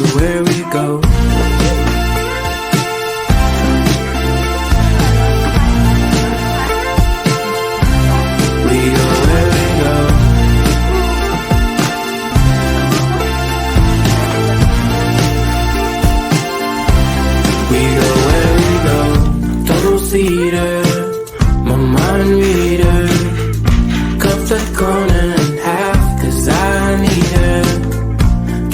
Everywhere we go. We go where we go. We go where we go. Double-seater, my mind reader. Cut the corner in half, 'cause I need her.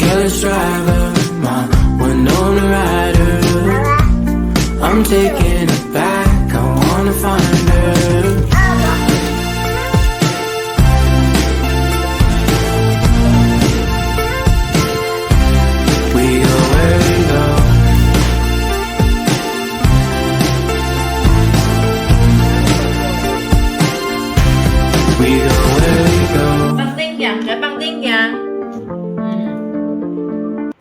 Careless driver, my Winona rider. I'm taking it back, I wanna find her. We go where we go. We go where we go. Băng tin kìa, cái băng tin kìa.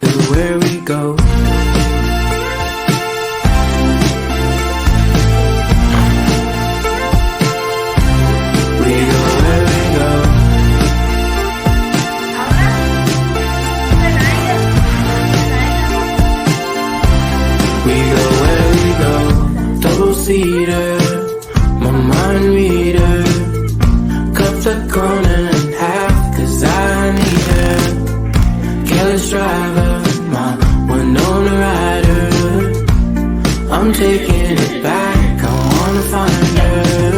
Everywhere we go. We go where we go. We go where we go. Double-seater, my mind reader. Cut the corner in half, 'cause I need her. Careless driver, my Winona rider. I'm taking it back, I wanna find her.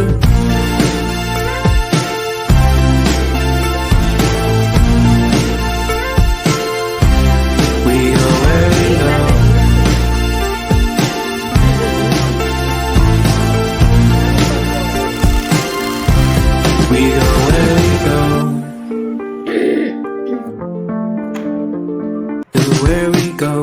We go where we go. We go where we go. Everywhere we go.